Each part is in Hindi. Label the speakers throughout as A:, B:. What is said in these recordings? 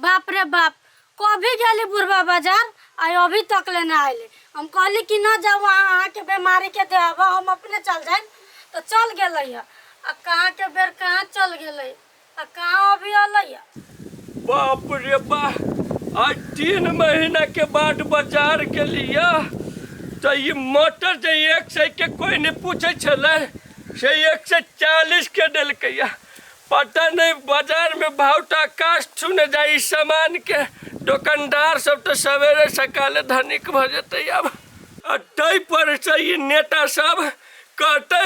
A: बाप रे बाप, कभी गली बुढ़वा बाजार आई अभी तक ले ना आइले। हम कहली कि न जाओ वहाँ के बीमारी के देव, हम अपने चल जाए तो चल गए। कहाँ के बेर कहाँ चल गए, कहाँ अभी अल।
B: बाप रे बाप, आज 3 महीना के बाद बाजार के लिए तो ये मोटर जो 100 के कोई नहीं पूछे छले से 140 के दिलकैया। पता नहीं बाजार में भाव तो आकाश छूने जाए सामान के। दुकानदार सब तो सवेरे सकाले धनिक भ जते। अब तै पर से ये नेता सब कहते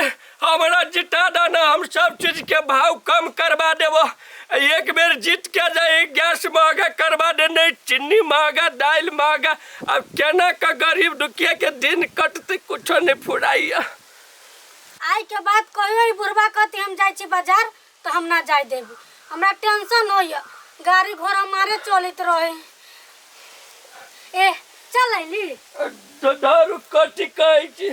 B: हमारा जिता देना, हम सब चीज के भाव कम करवा देव। एक बेर जीत के जाए, गैस महंगा करवा दे, नहीं चीनी महंगा, दाल महंगा। अब केना का गरीब दुखिया के दिन कटते, कुछ नहीं फुराई।
A: आई के बाद कहियो बुढ़वा कहते हम जाए बाजार तो हम ना जाए देबू। हमरा टेंशन हो, गाड़ी घोड़ा मारे चलित रहे। ए चल अली
B: तो दारू कथी कहै छी,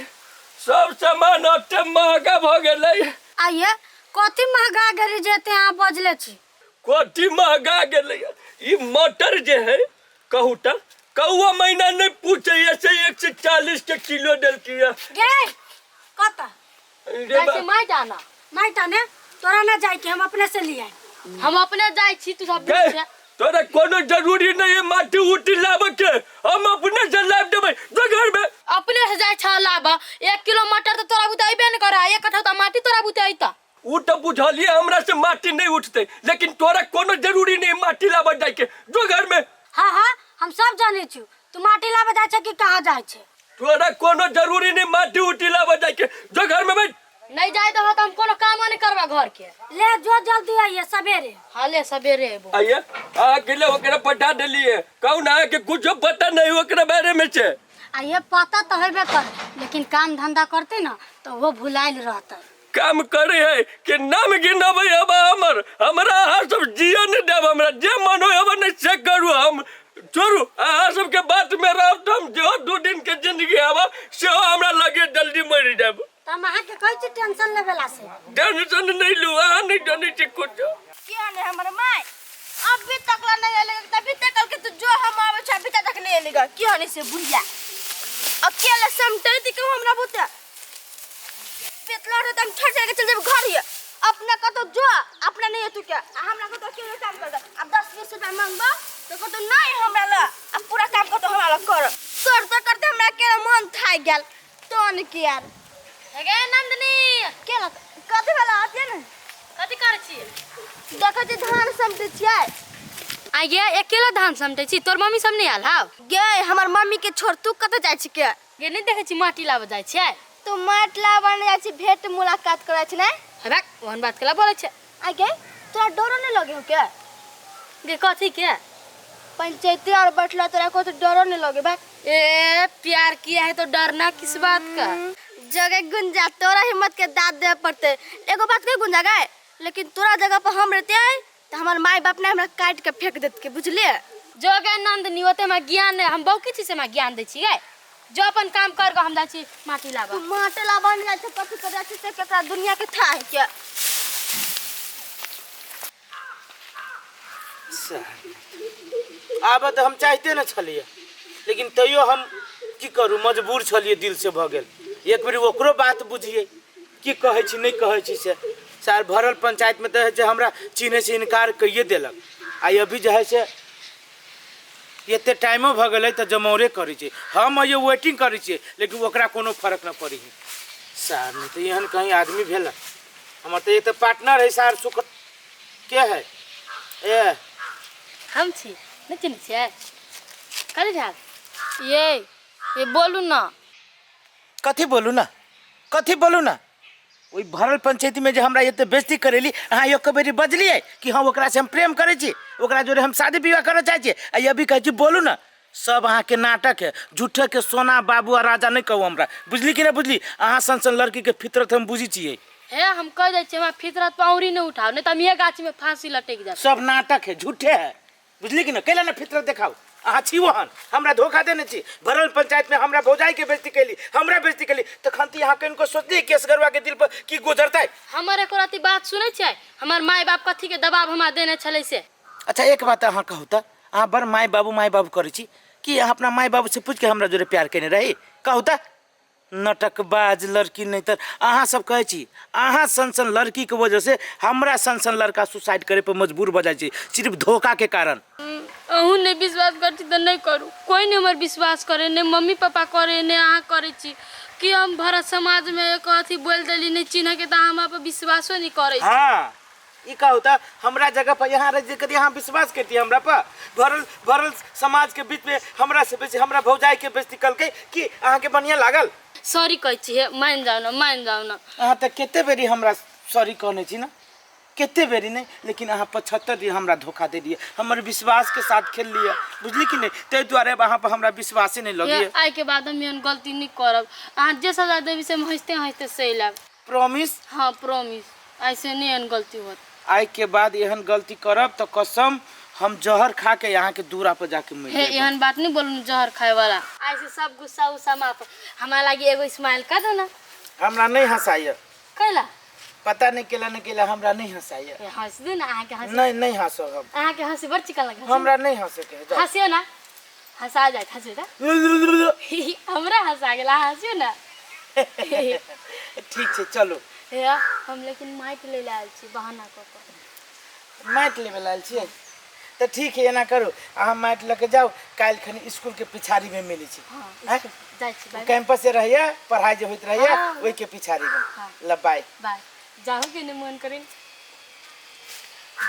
B: सब सामान अते महंगा भ गेलै।
A: आइए कथी महंगा गेली जेते अहाँ बजले छी।
B: कथी महंगा गेलै, ई मटर जे है कहू त कौआ महीना नहीं पूछे, ऐसे 140 के किलो देलकिया।
A: गे कता
C: जैसे माई
A: जाने तोरा ना जाए के हम अपने से लिए।
C: हम अपने जाए छी, तू सब
B: गे, तोरा कोनो जरूरी नहीं है माटी उठी लाबे के, हम अपने से लाब देबै। तो घर में
C: अपने से जाए छ लाब। 1 किलो मटर तो तोरा बुतेबे न करे, 1 कट्ठा माटी तोरा बुतेइता।
B: उ तो बुझलिए हमरा से माटी नहीं उठते, लेकिन तोरा कोनो जरूरी नहीं माटी लाबे जाए के। जो घर में
A: हाँ हाँ हम सब जाने छी, तू माटी लाबे जाए छ कि कहाँ जाए छ।
B: तोरा कोनो जरूरी नहीं माटी उठी लाबे जाए के। जो घर में बैठ।
C: नहीं जाए तो हम कोनो काम नहीं करबा घर के।
A: ले जो जल्दी आइए सवेरे।
C: हाँ ले सवेरे एबो।
B: आइए अकेले ओकरा पटा देलिए, कहू ना कि कुछ पता नहीं ओकरा बारे में छे।
A: आइए पता तो हेबे कर, लेकिन काम धंधा करते ना तो वो भुलाइल रहता।
B: काम करे है कि नाम गिनबै। अब हमरा अहाँ सब जियो नहीं देब, हमरा जे मन हो अब नहीं से करू। हम छोड़ू अहाँ सबके बात में रहब तो हम जो 2 दिन के जिंदगी आब से हमरा लगे जल्दी मर जाब।
A: तम अहाँ के कहै छी टेंशन लेवेला से।
B: टेंशन नहीं लू, अहाँ नहीं जाने छी कुछ।
C: किया ने हमर माय अभी तक ला नहीं आले, तभी तक कल के तू जो हम आवे छ अभी तक नहीं आलेगा। किया ने से बुढ़िया अकेले समटै ती कहू हमरा बुता पेटला रे तम छड़ के चल जाब घर। ये अपना का तो जो अपना नहीं है तू क्या हमरा को तो अकेले काम कर दे। अब 10-20 रुपया मांगबा तो को तो नहीं हमरा ला, अब पूरा काम को तो हमरा ला कर करते करते हमरा के मन थाक गेल। तो न की यार हेगे नंदनी केला कथि वाला आते न कथि कर छी। देखो जे धान समटे छियै।
A: आइए अकेला धान समटे छी, तोर मम्मी सब नहीं आल हाउ।
C: गे हमर मम्मी के छोड़ तू कत जाय छी के।
A: गे नहीं देखे छी माटी लाबे जाय छै।
C: तू माटी लाबे जाय छी, भेंट मुलाकात करे छी नै।
A: हेबे ओहन बात केला बोले छै।
C: आ गे तोरा डरो नहीं लगे हो के।
A: गे कथि के
C: पंचायती और बैठला तोरा को तो डरो नहीं लगे बा।
A: ए प्यार किया है तो डरना किस बात का।
C: जगह गुंजा तोरा हिम्मत के दाद दे पड़ते। एगो बात के गुंजा गए, लेकिन तोरा जगह पर हम रहते हैं तो हमार माई बाप ने हमरा काट के फेंक देत के बुझलिए।
A: जो गे नंदनी ओते में ज्ञान है, हम बहु किछि से में ज्ञान दै छी गे। जो अपन काम कर के हम जाय छी माटी लाबा।
C: माटी लाबा नहीं जाय छ कथि कर जाय छी से केकरा दुनिया के था है के।
D: आब तो हम चाहते न छलिए, लेकिन तैयो हम की करू, मजबूर छलिए, दिल से भ गेल। एक बेर ओकरो बात बुझिए की कहे छी नहीं कहे छी से। सार भरल पंचायत में तो हमरा चिन्हे से इनकार कइए देलक। आ अभी जो है से एते टाइमो भ गेलै तो जमौरे करै छी हम, ये वेटिंग करै छी, लेकिन ओकरा कोनो फर्क न पड़ी है। सार नहीं तो एहन कहीं आदमी भेल हमर तो ये तो पार्टनर है सार सुख के है। ए
A: हम छी नहीं चिन्ह छियै करे झाल। ये बोलू ना।
D: कथी बोलू ना, कथी बोलू ना। वही भरल पंचायती में जो हमरा ये बेइज्जती करेली, अहाँ एक बेरी बजलिए कि हाँ ओकरा से हम प्रेम करे छी, ओकरा जोरे हम शादी विवाह करे चाहे छी। आ अभी कहे छी बोलू ना। सब अहाँ के नाटक है, झूठे के सोना बाबू और राजा नहीं कहू हमरा, बुझली कि नहीं बुझली। अहाँ सन लड़की के फितरत हम बुझी छिए।
A: हे हम कह दे छी, हमरा फितरत पाउरी नहीं उठाओ, नहीं तो हम ये गाछ में फांसी लटक जाए।
D: सब नाटक है, झूठे है, बुझली कि नहीं। कैला ना फितरत देखाओ। अहाँ छी वहन हमरा धोखा देने छी। भरल पंचायत में हमरा भौजाई के बेइज्जती कैली, हमरा बेइज्जती कैली, तो खंती यहाँ के इनको सोचली केस गरवा के दिल पर की गुजरता है।
A: हमारे एको राती बात सुनै छै, हमर माय बाप कथी के दबाव हमरा देने छले से।
D: अच्छा एक बात अहाँ कहू तो, अहाँ बड़ माय बाबू करै छी कि अहाँ अपना माय बाबू से पूछ के हमरा जोरे प्यार केने रही कहू त नटकबाज लड़की नहीं तर अहाँ सब कहे छी अहाँ सन लड़की के वजह से हमरा सन लड़का सुसाइड करे पर मजबूर भ जाय छी सिर्फ धोखा के कारण।
A: अहूँ नहीं विश्वास करती तो नहीं करू, कोई नहीं हमारे विश्वास करे, नहीं मम्मी पापा करे, नहीं अहाँ करे छी कि हम भरत समाज में एक अथी बोल देली नहीं चिन्ह के तो हम पर विश्वासो नहीं करे।
D: हाँ ई का होता हमरा जगह पर यहाँ रह कदी यहाँ विश्वास करती हमरा पर भरल समाज के बीच में हमरा से बेसी हमरा भौजाई के बेइज्जती कलकै कि अहाँ के बढ़िया लागल।
A: सॉरी कहै छी मान जाओ ना
D: अहाँ त केते बेरी हमरा सॉरी कहने छी ना केते बेरी नहीं, लेकिन अहाँ 75 दिन हमरा धोखा दे दिए, हमर विश्वास के साथ खेल लिया बुझली कि नहीं, ते द्वारे अहाँ पर हमरा विश्वास नहीं लगी।
A: आई के बाद हम एहन गलती नहीं करब, अहाँ जे सजा देबी से हम हंसते सही लाग।
D: प्रॉमिस?
A: हाँ प्रॉमिस, ऐसे नहीं एहन गलती होत।
D: आई के बाद एहन गलती करब तो कसम हम जहर खा के यहाँ के दूरा पर जाके मिल जाएब।
A: एहन बात नहीं बोलू जहर खाए वाला, ऐसे सब गुस्सा उस्सा माफ। हमरा लागी एगो स्माइल कर दो ना।
D: हमरा नहीं हंसाइए,
A: कैला
D: पता नहीं केला हमरा नहीं हंसाइए।
A: हंस दे ना, अहाँ के हंस
D: नहीं हंसो हम,
A: अहाँ के हंसी बड़ चिकन लगे।
D: हमरा नहीं हंसे के
A: हंसियो ना, हंसा जाए हंसियो ना हमरा हंसा गेला, हंसियो ना
D: ठीक है चलो।
A: हम लेकिन माइक ले आयल छी बहाना क के।
D: माइट लेवे लाल छी तो ठीक है, एना करू अहाँ माइट लेके जाओ, काल खनी स्कूल के पिछाड़ी में मिली छी।
A: हां जाय छी, बाय
D: कैंपस से रहिए, पढ़ाई जो होत रहिए वही के पिछाड़ी में। ल बाय
A: बाय। जाओ के नहीं मन करी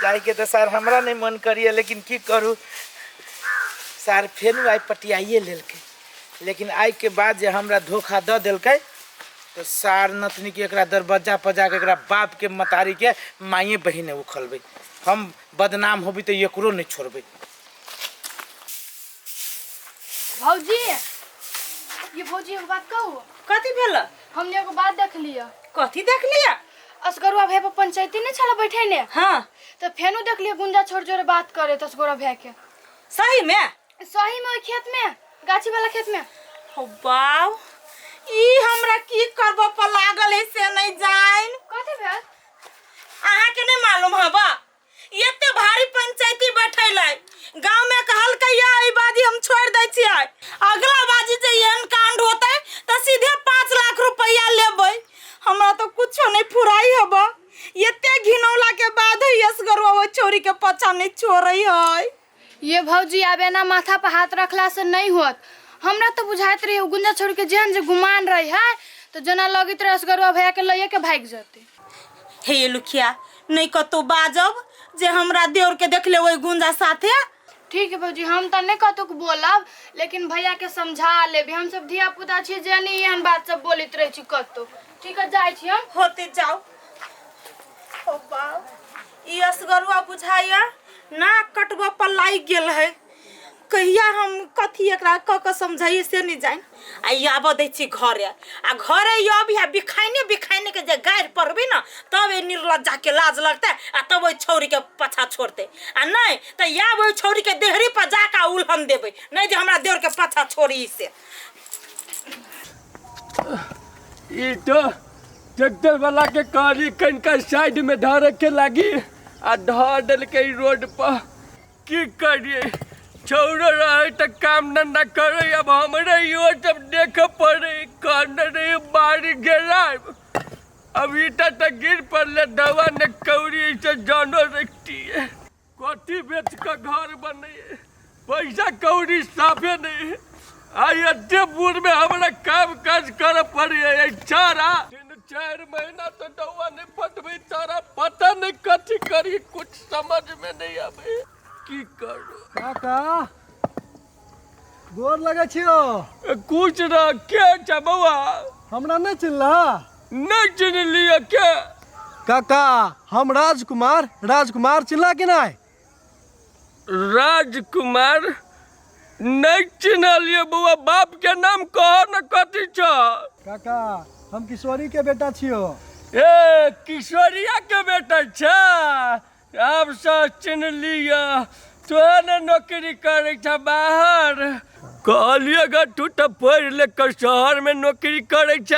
D: जाए के तो सर हमरा नहीं मन करिए, लेकिन की करू सर फेर आई पटियाइए लेलकै, लेकिन आई के बाद जे हमरा धोखा द देलकै तो सार नतनी के एकरा दरवाजा पर जाके एकरा बाप के मतारी के माइए बहिने उखलबै, हम बदनाम होबी तो एकरो नहीं छोड़बै।
A: भौजी ये भौजी एगो बात कहू।
C: कथी भेल?
A: हमने एगो बात देख लिया।
C: कथी देख लिया?
A: असगरुआ भाई पर पंचायती नहीं चला बैठे ने।
C: हाँ
A: तो फेनु देख लिया गुंजा छोड़ जोरे बात करे तो असगरुआ भाई के।
C: सही में?
A: सही में, खेत में, गाछी वाला खेत में।
C: हो बाव, ई हमरा की करबो पर लागल है से नहीं जाइन।
A: कथी भेल?
C: अहाँ के नहीं मालूम हबा, एते भारी पंचायती बैठैलै, गांव में कहल कहिया ई बाजी हम छोड़ दै छियै, अगला बाजी जे एहन कांड होतै त सीधे 5 लाख रुपया लेबै। हमरा तो कुछो नहीं फुराई हबा, एते घिनौला के बाद ही असगरवा वो चोरी के पछा नहीं छोड़ई है।
A: ये भौजी आबे ना माथा पर हाथ रखला से नहीं होत। हमरा तो बुझाइत रही गुंजा छोड़ के जेहन जे गुमान रही है तो जना लगित रहे असगरुआ भैया के लइए के भाग जते।
C: हे लुखिया नहीं कतो बाजब जे हमरा देवर के देख ले ओई गुंजा साथे।
A: ठीक है भौजी, हम तो नहीं कतो बोलब, लेकिन भैया के समझा लेबे। हम सब धिया पुता छी जे नहीं एहन बात सब बोलित रहे छी कतो। ठीक है जाय छी हम।
C: होते जाओ। ओ बाऊ, ई असगरुआ बुझाइया ना कटवा पर लाग गेल है, कहिया हम कथी एकरा क समझाइए से नहीं जाइन। आ आब दै छी घरे, आ घरे अब या बिखाइने के जे गायर पड़बे ना तब ए निर्लज्जा के लाज लगते, आ तब ओई छौरी के पछा छोड़ते, आ नहीं त या ओई छौरी के देहरी पर जाका उल्हन देबे, नहीं जे हमरा देवर के पछा छोड़ी से।
B: ई तो ट्रैक्टर वाला के कारी कनका साइड में धरे के लागी आ धर देलकै रोड पर। की करिए, छौरो रहे तो काम धंधा करे, अब हमरे यो सब देख पड़े, करने बारी गिरा। अब ईटा तो गिर पड़ले, दवा ने कौड़ी से जानो रखती है, कथी बेच के घर बने, पैसा कौड़ी साफे नहीं। आई अड्डे बूढ़ में हमारा काम काज कर पड़े, चारा 3-4 महीना तो दवा नहीं फटबे, चारा पता नहीं कथी करी, कुछ समझ में नहीं आवे की करू।
E: काका गोर लगे छियो।
B: कुछ ना, क्या छ बउआ?
E: हमरा नहीं चिन्हला?
B: नहीं चिन्ह लिया क्या?
E: काका हम राजकुमार चिन्हला कि नहीं?
B: राजकुमार नहीं चिन्ह लिया बउआ, बाप के नाम कहो न कथी छ?
E: काका हम किशोरी के बेटा छियो।
B: ए किशोरिया के बेटा छ, अब सब चिन्ह लिया। तोहने नौकरी करे छ बाहर, कहलिएगा तू तो पढ़ लेकर शहर में नौकरी करे छ।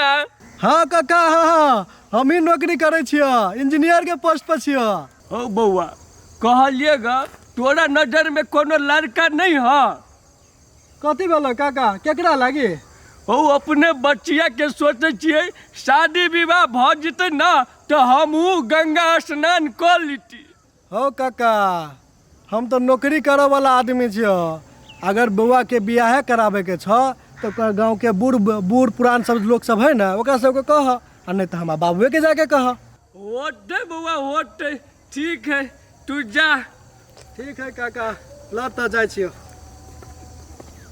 E: हाँ काका हाँ, हम ही नौकरी करे छियो, इंजीनियर के पोस्ट पर छियो।
B: ओ बउआ कहलिएगा तोरा नजर में कोनो लड़का नहीं है?
E: कथी भेलो काका, केकरा लागी?
B: ओ अपने बच्चिया के सोचे छिए शादी विवाह भ जते ना तो हमहू गंगा स्नान कर लीती।
E: हो काका, हम तो नौकरी करे वाला आदमी छियो। अगर बउआ के बियाह करावे के छ तो गांव के बूढ़ पुरान सब लोग सब है ना, ओकरा सबके कह, और नहीं तो हमारा बाबुए के जाके कह।
B: होते बउआ होते, ठीक है तू जा।
E: ठीक है काका, लत जाइ छियो।